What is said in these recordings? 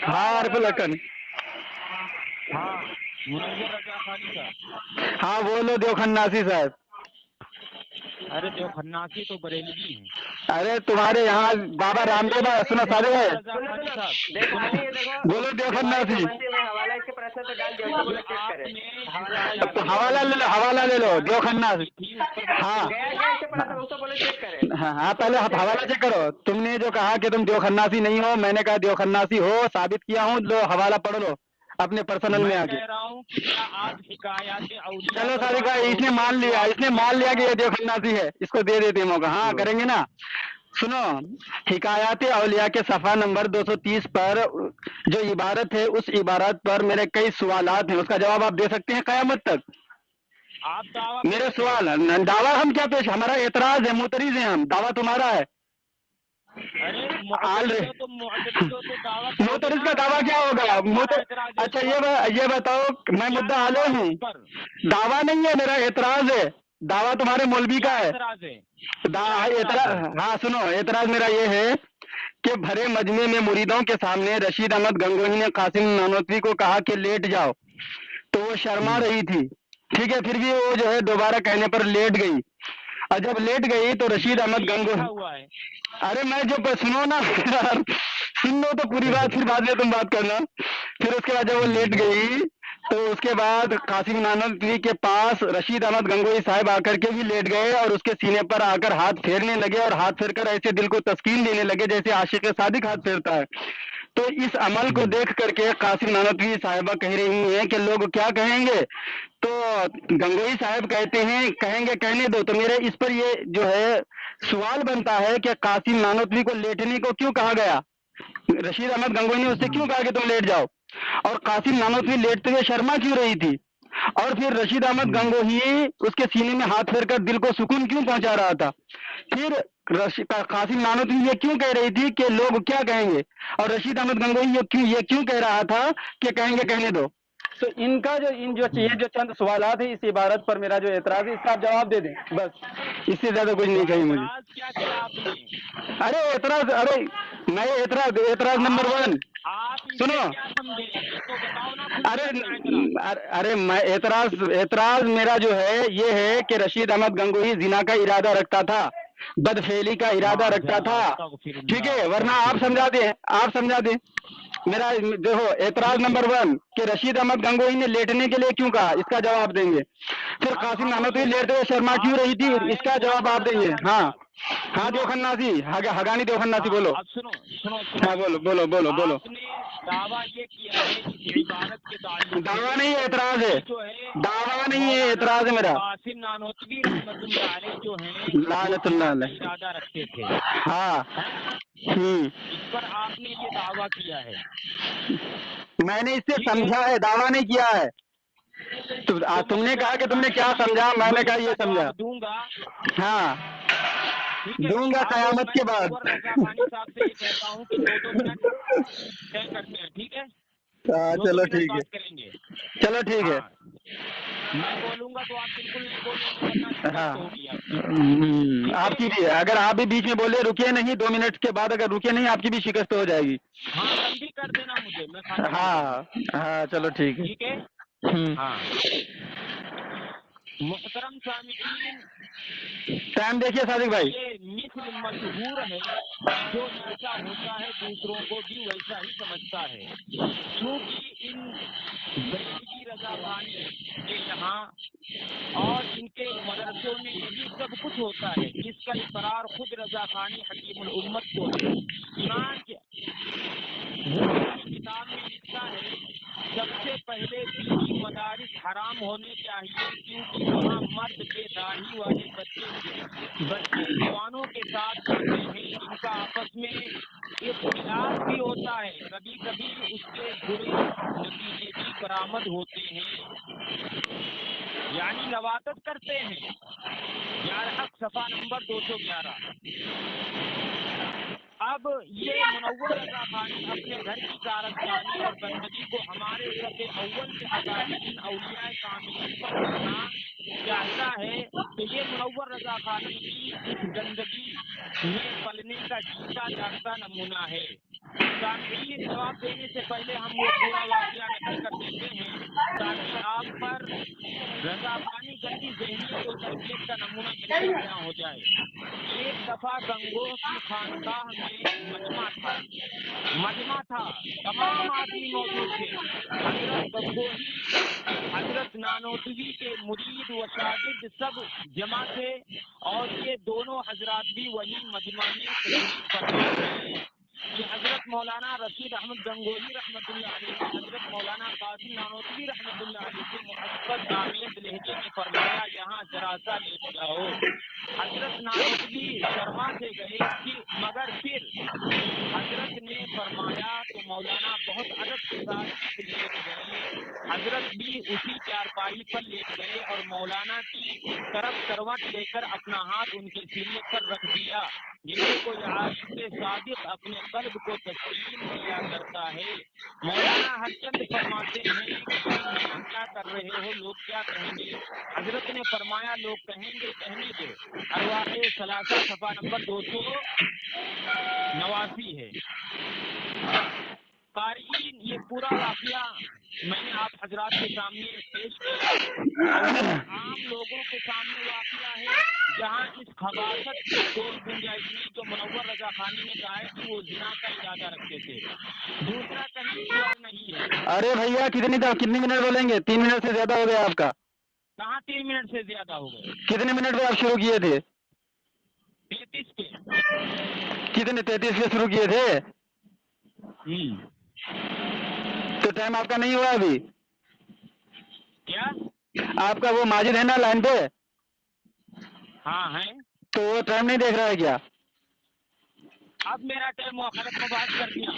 हाँ आरिफ लखन। हाँ मुनव्वर रजा खानी साहब। हाँ बोलो देवखन्नासी साहब। अरे देवखन्नासी तो बरेलवी हैं। अरे तुम्हारे यहाँ बाबा रामदेव सुनो सारे है। रजा खानी साहब देखो सुनो, ये देखो बोलो देवखन्नासी। में हवाला इसके प्रश्न तो डाल दिया, बोलो चेक करें। तो हवाला ले लो, हवाला ले लो देवखन्नासी। थी उस पर बात हाँ गया क्या इसके प्रश्न, उसको बोलो चेक करें। हाँ हाँ, पहले हवाला चेक करो। तुमने जो कहा कि तुम देवखन्नासी नहीं हो, मैंने कहा देवखन्नासी हो, साबित किया हूँ। लो हवाला पढ़ लो अपने पर्सनल में मैं आके। कह रहा हूँ कि क्या आप हिकायत औलिया चलो पर सादिक बात भाई, इसने करोगे? मान लिया, इसने मान लिया कि ये देवखन्नासी है, इसको दे देते हैं मौका। हाँ करेंगे ना। सुनो, हिकायत औलिया के सफा नंबर 230 पर जो इबारत है, उस इबारत पर मेरे कई सवालात हैं, उसका जवाब आप दे सकते हैं कयामत तक। आप दावा मेरे पेश करो। सवाल दावा हम क्या पेश, हमारा एतराज है, मुतरिज है हम, दावा तुम्हारा है। अरे मुअतरिज़ हो तो मुअतरिज़ हो तो दावा करोगे मुतरिज ना। का दावा क्या होगा? हमारा एतराज है अच्छा इस पर। ये बताओ, मैं क्या मुद्दा दावा आले है हूँ। इस पर? दावा नहीं है, मेरा एतराज है। दावा तुम्हारे मौलवी का क्या है। एतराज है? क्या एतराज है? एतराज, हाँ सुनो, एतराज मेरा ये है कि भरे मजमे में मुरीदों के सामने रशीद अहमद गंगोही ने कासिम नानोतवी को कहा कि लेट जाओ, तो वो शर्मा रही थी। ठीक है, फिर भी वो जो है दोबारा कहने पर लेट गई, और जब लेट गई तो रशीद अहमद लिखा गंगोही, हुआ है। अरे मैं जो सुनो ना यार, सुन लो तो पूरी बात, फिर बाद में तुम बात करना। फिर उसके बाद जब वो लेट गई तो उसके बाद कासिम नानोतवी के पास रशीद अहमद गंगोही साहब आकर के भी लेट गए और उसके सीने पर आकर हाथ फेरने लगे, और हाथ फेर कर ऐसे दिल को तस्कीन देने लगे जैसे आशिक सादिक हाथ फेरता है। तो इस अमल को देख करके कासिम नानोतवी साहिबा कह रही हैं कि लोग क्या कहेंगे। तो गंगोही साहब कहते हैं कहेंगे कहने दो। तो मेरे इस पर ये जो है सवाल बनता है कि कासिम नानोतवी को लेटने को क्यों कहा गया? रशीद अहमद गंगोही ने उससे क्यों कहा कि तुम लेट जाओ? और कासिम नानोतवी लेटते हुए शर्मा क्यों रही थी? और फिर रशीद अहमद गंगोही उसके सीने में हाथ फेर कर दिल को सुकून क्यों पहुंचा रहा था? फिर कासिम नानोतवी ये क्यों कह रही थी कि लोग क्या कहेंगे? और रशीद अहमद गंगोही ये क्यों कह रहा था कि कहेंगे कहने दो? तो इनका जो ये जो चंद सवालात है इस इबारत पर मेरा जो एतराज है, इसका आप जवाब दे दें बस, इससे ज्यादा कुछ नहीं चाहिए मुझे। एतराज क्या किया आपने? अरे एतराज, अरे मैं एतराज नंबर 1 आप सुनो। इसे क्या समझे ये तो बताओ ना खुल अरे कर अपना एतराज। अरे मैं एतराज मेरा जो है ये है कि रशीद अहमद गंगोही जिना का इरादा रखता था, बदफेली का इरादा रखता था। ठीक है, वरना आप समझा दें, आप समझा दें। मेरा देखो एतराज नंबर 1 कि रशीद अहमद गंगोही ने लेटने के लिए क्यों कहा, इसका जवाब देंगे। फिर कासिम नानोतवी लेटते हुए शर्मा क्यों रही थी, इसका जवाब आप देंगे। हाँ हाँ देवखन्नासी, हगानी देवखन्नासी बोलो। अब सुनो सुनो हाँ बोलो बोलो बोलो बोलो। आपने दावा ये किया है इस इबारत के ताल्लुक दावा नहीं है, एतराज है। जो है दावा नहीं है, एतराज है मेरा। कासिम नानोतवी रहमतुल्लाह अलैह जो है लानतुल्लाह अलैह। इरादा रखते थे। हाँ इस पर आपने ये दावा किया है। मैंने इससे समझा है, दावा नहीं किया है। तुमने कहा कि तुमने क्या समझा, मैंने कहा ये समझा। दूंगा। हाँ ठीक है, दूंगा कयामत के बाद। रजा खानी साहब से ये कहता हूँ कि 2-2 मिनट तय करते हैं। ठीक है, हाँ 2-2 चलो मिनट ठीक है, बात करेंगे। चलो ठीक है। मैं बोलूंगा तो आप बिल्कुल नहीं बोलेंगे, वरना शिकस्त हाँ होगी आपकी। आपकी भी, अगर आप भी बीच में बोले रुकिए नहीं, 2 मिनट के बाद अगर रुके नहीं आपकी भी शिकस्त हो जाएगी। हाँ तब भी कर देना मुझे, मैं खाना हाँ हाँ चलो ठीक है। ठीक है। हाँ मुहतरम सामिईन, टाइम देखिए सादिक भाई। ये मिस्र मशहूर है, जो जैसा होता है दूसरों को भी वैसा ही समझता है। क्योंकि इन बरेलवी रजा खानी के यहाँ और इनके मदरसों में यही सब कुछ होता है, जिसका इकरार खुद रजा खानी हकीमुल उम्मत को है। चुनांचे वो अपनी किताब में लिखता है, सबसे पहले दीनी मदारिस हराम होने चाहिए, क्योंकि वहाँ मर्द के दाढ़ी वाले बच्चे जवानों के साथ पढ़ते हैं। इनका आपस में इख्तिलाफ भी होता है, कभी कभी उसके बुरे नतीजे भी बरामद होते हैं, यानी लवातत करते हैं। 11 सफा नंबर 211। अब ये मुनव्वर रजा खानी अपने घर की कारस्तानी और गंदगी को हमारे सफ़े अव्वल के अकाबिरीन औलिया कामिलीन पर करना चाहता है, तो ये मुनव्वर रजा खानी की इस गंदगी में पलने का जीता जागता नमूना है। सामयीन जवाब देने से पहले हम वो पूरा वाकया नकल कर देते हैं ताकि आप पर रजाबानी गंदी ज़हनियत और तरबियत का नमूना बिल्कुल बयां हो जाए। एक दफा गंगोह की खानकाह में मजमा था, तमाम आदमी मौजूद थे। हजरत गंगोही, हजरत नानोतवी के मुरीद व शागिर्द सब जमा थे और ये दोनों हजरात भी वही मजमा में तशरीफ फरमा थे कि हजरत मौलाना रशीद अहमद गंगोही रहमतुल्लाह अलैह ने हजरत मौलाना कासिम नानोतवी रहमतुल्लाह अलैह से मुहब्बत आमियत लहजे में फरमाया, यहाँ जरा सा लेट जाओ। हजरत नानोतवी शर्मा से गए कि मगर फिर हजरत ने फरमाया तो मौलाना बहुत अदब के साथ लेट गए। हजरत भी उसी चारपाई पर लेट गए और मौलाना की तरफ करवट लेकर अपना हाथ उनके सीने पर रख दिया। जैसे कोई आशिक़ सादिक़ अपने कल्ब को तस्लीम किया करता है। मौलाना हरचंद फरमाते हैं कि भाई यहाँ क्या कर रहे हो, लोग क्या कहेंगे। हजरत ने फरमाया लोग कहेंगे कहने दो। अरवाहे सलासा सफा नंबर 289 है। क़ारीन, ये पूरा वाकया मैंने आप हजरात के सामने पेश किया और आम लोगों के सामने वाकया है जहाँ इस खबासत की कोई गुंजाइश नहीं। जो मुनव्वर रजा खानी ने कहा है कि वो जिना का इरादा रखते थे, दूसरा कहीं और नहीं है। अरे भैया कितनी मिनट बोलेंगे? 3 मिनट से ज्यादा हो गया आपका। कहाँ 3 मिनट से ज्यादा हो गए? कितने मिनट पे आप शुरू किए थे? 33 पे। कितने 33 पे शुरू किए थे? तो टाइम आपका नहीं हुआ अभी? क्या आपका वो माजिद है ना लाइन पे? हाँ है। तो वो टाइम नहीं देख रहा है क्या? अब मेरा टाइम मुआखरत में बात कर दिया।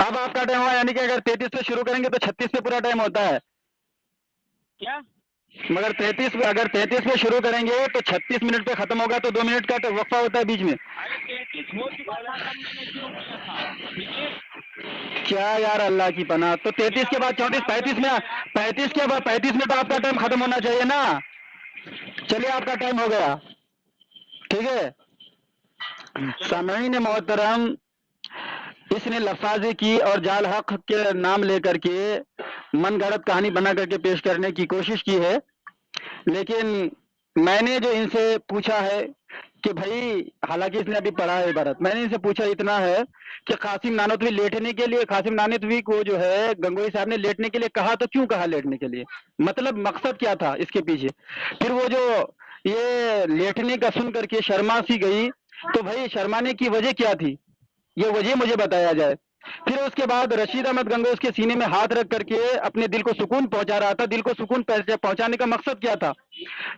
अब आपका टाइम हुआ, यानी कि अगर 33 पे शुरू करेंगे तो 36 पे पूरा टाइम होता है। क्या? मगर 33 पे शुरू करेंगे तो 36 मिनट पे खत्म होगा, तो 2 मिनट का तो वक्फा होता है बीच में। अरे 33 हो चुका था तब मैंने शुरू किया था, ठीक है? क्या यार, अल्लाह की पनाह। तो 33 के बाद 34, 35 में 35 के बाद 35 में तो आपका टाइम खत्म होना चाहिए ना। चलिए आपका टाइम हो गया, ठीक है। सामईन मोहतरम, इसने लफाजी की और जाल हक के नाम लेकर के मन गढ़ंत कहानी बना करके पेश करने की कोशिश की है, लेकिन मैंने जो इनसे पूछा है कि भाई, हालांकि इसने अभी पढ़ा है इबारत, मैंने इनसे पूछा इतना है कि कासिम नानोतवी लेटने के लिए, कासिम नानोतवी को जो है गंगोही साहब ने लेटने के लिए कहा, तो क्यों कहा लेटने के लिए? मतलब मकसद क्या था इसके पीछे? फिर वो जो ये लेटने का सुन करके शर्मा सी गई, तो भाई शर्माने की वजह क्या थी, ये वजह मुझे बताया जाए। फिर उसके बाद रशीद अहमद गंगोही उसके सीने में हाथ रख करके अपने दिल को सुकून पहुंचा रहा था। दिल को सुकून पहुंचाने का मकसद क्या था?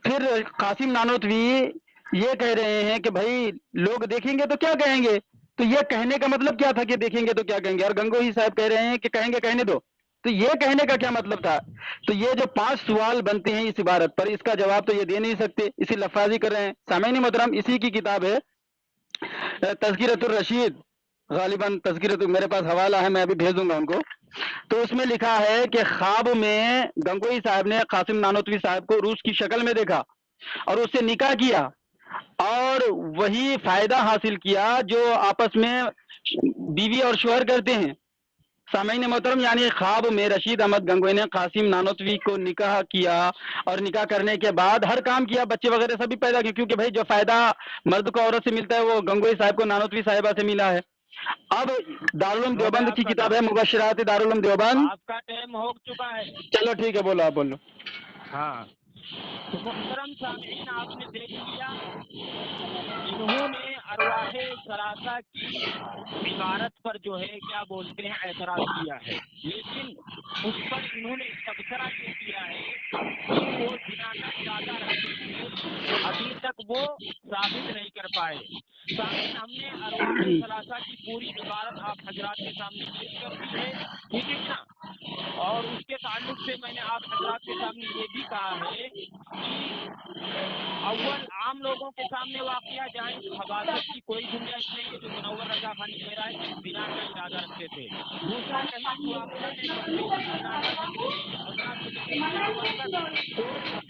फिर कासिम नानोतवी ये कह रहे हैं कि भाई लोग देखेंगे तो क्या कहेंगे, तो ये कहने का मतलब क्या था कि देखेंगे तो क्या कहेंगे? और गंगोही साहब कह रहे हैं कि कहेंगे कहने दो, तो ये कहने का क्या मतलब था? तो ये जो 5 सवाल बनते हैं इस इबारत पर, इसका जवाब तो ये दे नहीं सकते, इसी लफाजी कर रहे हैं। सामईन मोहतरम, इसी की किताब है तज़किरतुर रशीद, गालिबन तज़किरतुर, मेरे पास हवाला है, मैं अभी भेज दूंगा उनको। तो उसमें लिखा है कि ख्वाब में गंगोही साहब ने कासिम नानोतवी साहब को रूस की शक्ल में देखा और उससे निकाह किया और वही फायदा हासिल किया जो आपस में बीवी और शोहर करते हैं। सामईन मोहतरम, यानी ख्वाब में रशीद अहमद गंगोही ने कासिम नानोतवी को निकाह किया और निकाह करने के बाद हर काम किया, बच्चे वगैरह सभी पैदा किए, क्योंकि भाई जो फायदा मर्द को औरत से मिलता है वो गंगोही साहब को नानोतवी साहिबा से मिला है। अब दारुल उलूम देवबंद की किताब है मुबश्शिरात दारुल उलूम देवबंद। आपका टाइम हो चुका है। चलो ठीक है, बोलो, आप बोलो। हाँ, तो मोहतरम सामईन, आपने देख लिया, इन्होंने अरवाहे सलासा की इबारत पर जो है क्या बोलते हैं एतराज किया है, लेकिन उस पर इन्होंने तबसरा ये किया है कि वो जिना का इरादा रखते थे, अभी तक वो साबित नहीं कर पाए। सामईन, हमने अरवाहे सलासा की पूरी इबारत आप हजरात के सामने पेश कर दी है, ठीक है ना? और उसके ताल्लुक से मैंने आप हजरात के सामने ये भी कहा है कि अव्वल आम लोगों के सामने वाकया जहाँ इस हवालत की कोई गुंजाइश नहीं है जो मुनव्वर रजा खान कह रहा है कि बिना का इरादा रखते थे। दूसरा कहीं इस वाकया में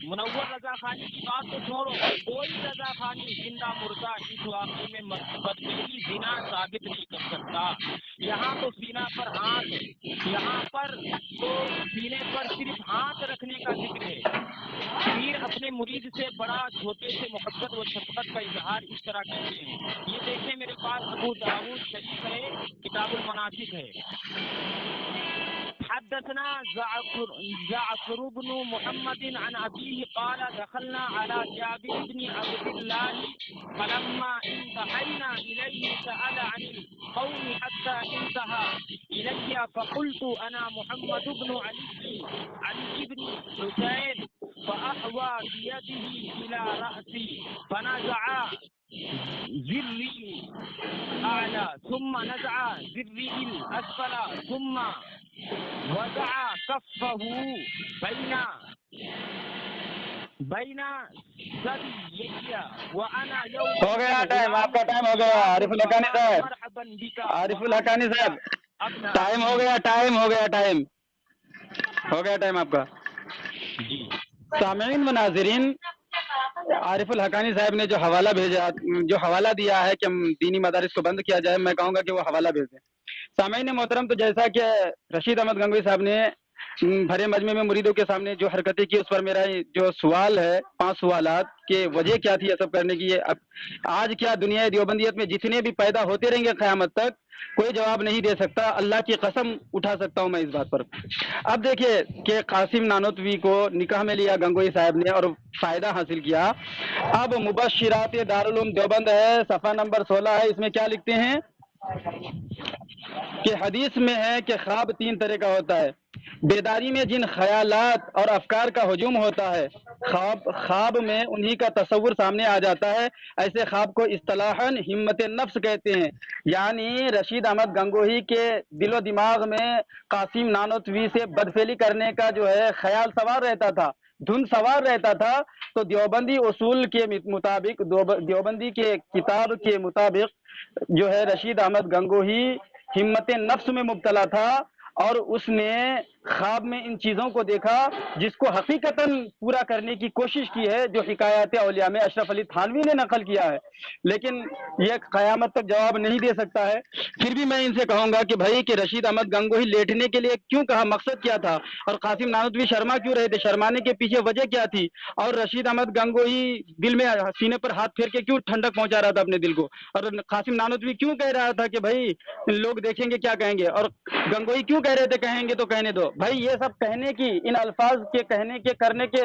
मुनव्वर रजा खानी की बात तो छोड़ो, कोई रजा खानी जिंदा मुर्दा इस वाकये में बदमेली जिना साबित नहीं कर सकता। यहाँ तो सीना पर हाथ, यहाँ पर तो सीने पर सिर्फ हाथ रखने का जिक्र है। पीर अपने मुरीद से बड़ा छोटे से मोहब्बत व शफकत का इजहार इस तरह करते हैं। ये देखें मेरे पास अबू दाऊद शरीफ है, किताबुल मनासिक है। حدثنا جعفر بن محمد عن أبيه قال دخلنا على جابر بن عبد الله فلما انتهينا إليه سأل عن القوم حتى انتهى إلي فقلت أنا محمد بن علي بن حسين فأحوى بيده إلى رأسي فنزع ذري الأعلى ثم نزع ذري الأسفل ثم وضع كفه بين ثديي وأنا يوم हो गया टाइम, आपका टाइम हो गया आरिफुल हक्कानी साहब। مرحبا بك आरिफुल हक्कानी साहब, अपना टाइम हो गया, टाइम हो गया, टाइम हो गया, टाइम आपका। जी सामीन व नाज़रीन, आरिफुल हक्कानी साहब ने जो हवाला भेजा, जो हवाला दिया है कि हम दीनी मदारिस को बंद किया जाए, मैं कहूँगा कि वो हवाला भेज दें। सामीन मोहतरम, तो जैसा कि रशीद अहमद गंगोई साहब ने भरे मजमे में मुरीदों के सामने जो हरकतें की, उस पर मेरा जो सवाल है, 5 सवालात के वजह क्या थी ये सब करने की। आज क्या दुनिया देवबंदियत में जितने भी पैदा होते रहेंगे क़यामत तक, कोई जवाब नहीं दे सकता। अल्लाह की कसम उठा सकता हूं मैं इस बात पर। अब देखिए कि कासिम नानोतवी को निकाह में लिया गंगोई साहब ने और फायदा हासिल किया। अब मुबश्शिरात दारुल उलूम देवबंद है, सफ़ा नंबर 16 है, इसमें क्या लिखते हैं कि हदीस में है कि ख्वाब 3 तरह का होता है। बेदारी में जिन ख्यालात और अफकार का हुजूम होता है, ख्वाब में उन्हीं का तस्वुर सामने आ जाता है। ऐसे ख्वाब को इस्तिलाहन हिम्मत नफ्स कहते हैं। यानी रशीद अहमद गंगोही के दिलो दिमाग में कासिम नानोतवी से बदफेली करने का जो है ख्याल सवार रहता था, धुन सवार रहता था। तो देवबंदी उसूल के मुताबिक, देवबंदी के किताब के मुताबिक जो है रशीद अहमद गंगोही हिम्मत नफ्स में मुब्तला था और उसने ख्वाब में इन चीज़ों को देखा जिसको हकीकतन पूरा करने की कोशिश की है, जो हिकायत औलिया में अशरफ अली थानवी ने नकल किया है। लेकिन यह क़यामत तक जवाब नहीं दे सकता है। फिर भी मैं इनसे कहूँगा कि भाई कि रशीद अहमद गंगोही लेटने के लिए क्यों कहा, मकसद क्या था, और कासिम नानोतवी शर्मा क्यों रहे थे, शर्माने के पीछे वजह क्या थी, और रशीद अहमद गंगोही दिल में सीने पर हाथ फेर के क्यों ठंडक पहुंचा रहा था अपने दिल को, और कासिम नानोतवी क्यों कह रहा था कि भाई लोग देखेंगे क्या कहेंगे, और गंगोही क्यों कह रहे थे कहेंगे तो कहने दो। भाई ये सब कहने की, इन अल्फाज के कहने के करने के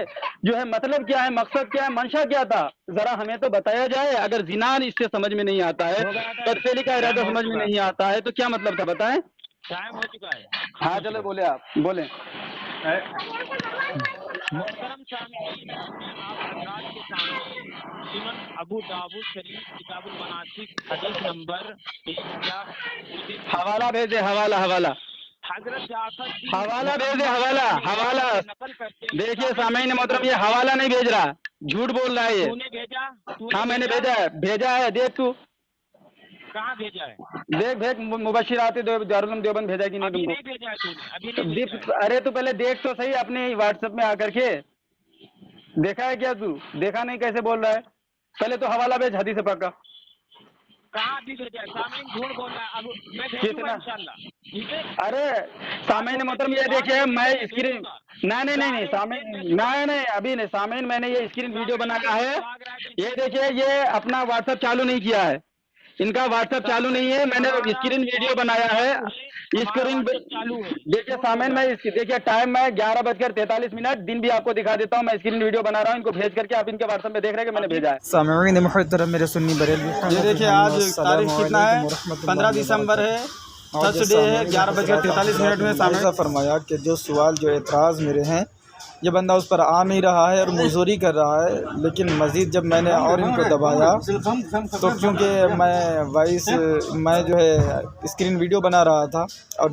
जो है मतलब क्या है, मकसद क्या है, मंशा क्या था, जरा हमें तो बताया जाए। अगर जिनान इससे समझ में नहीं आता है, बदफेली का इरादा समझ में नहीं आता है, तो क्या मतलब था बताएं। टाइम हो चुका है। हाँ चलो बोले, आप बोले। मोहतरम सामीन, आप हजरात के सामने सुनन अबू दाऊद शरीफ किताबुल मनासिक हदीस नंबर 1000 हवाला भेजे, हवाला हवाला हजरत जाफर हवाला भेजे, हवाला नकल करते। देखिए सामीन मोहतरम, ये हवाला नहीं भेज रहा, झूठ बोल रहा है ये। तूने भेजा? हाँ मैंने भेजा है, देख तू, कहाँ भेजा है? देख मुबश्शिरात दारुल उलूम देवबंद भेजा कि नहीं अभी तुमको? नहीं भेजा है तूने, अभी नहीं भेजा है। अरे तू पहले देख तो सही अपने व्हाट्सएप में आकर के, देखा है क्या तू? देखा नहीं कैसे बोल रहा है? पहले तो हवाला भेज हदीस पाक का। कहाँ भी भेजा है? सामीन झूठ बोल रहा है। अब मैं भेजूंगा कितना? इंशाल्लाह, ठीक है? अरे सामीन मोहतरम, ये देखिए मैं स्क्रीन, नहीं सामीन, नहीं अभी नहीं सामीन, मैंने ये स्क्रीन वीडियो बनाया है। ये देखिए, ये अपना व्हाट्सएप चालू नहीं किया है, इनका व्हाट्सएप चालू नहीं है, मैंने स्क्रीन वीडियो बनाया है। स्क्रीन देखिए सामीन, मैं देखिए टाइम मैं 11:43, दिन भी आपको दिखा देता हूँ। मैं स्क्रीन वीडियो बना रहा हूँ, इनको भेज करके आप इनके व्हाट्सएप में देख रहे हैं कि मैंने भेजा है। सामीन मुहतरम मेरे सुन्नी बरेलवी, ये देखिए आज तारीख कितना है, 15 दिसंबर है, थर्सडे है, 11:43 में। सामीन फरमाया कि जो सवाल जो एतराज़ मेरे हैं یہ بندہ اس پر آ نہیں رہا ہے اور مزوری کر رہا ہے. لیکن مزید جب میں نے اور ان کو دبایا تو کیونکہ میں جو ہے اسکرین ویڈیو بنا رہا تھا اور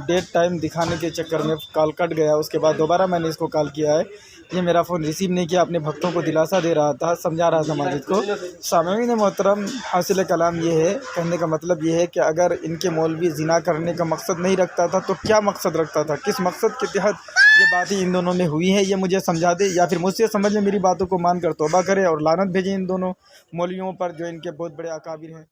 ڈیٹ ٹائم دکھانے کے چکر میں کال کٹ گیا. اس کے بعد دوبارہ میں نے اس کو کال کیا ہے. یہ میرا فون ریسیو نہیں کیا. اپنے بھکتوں کو دلاسا دے رہا تھا, سمجھا رہا تھا ماجد کو. سامعین محترم, حاصل کلام یہ ہے, کہنے کا مطلب یہ ہے کہ اگر ان کے مولوی زنا کرنے کا مقصد نہیں رکھتا تھا تو کیا مقصد رکھتا تھا, کس مقصد کے تحت یہ باتیں ان دونوں میں ہوئی ہیں, یہ مجھے سمجھا دے یا پھر مجھ سے سمجھ لے, میری باتوں کو مان کر توبہ کرے اور لعنت بھیجیں ان دونوں مولویوں پر جو ان کے بہت بڑے اکابر ہیں.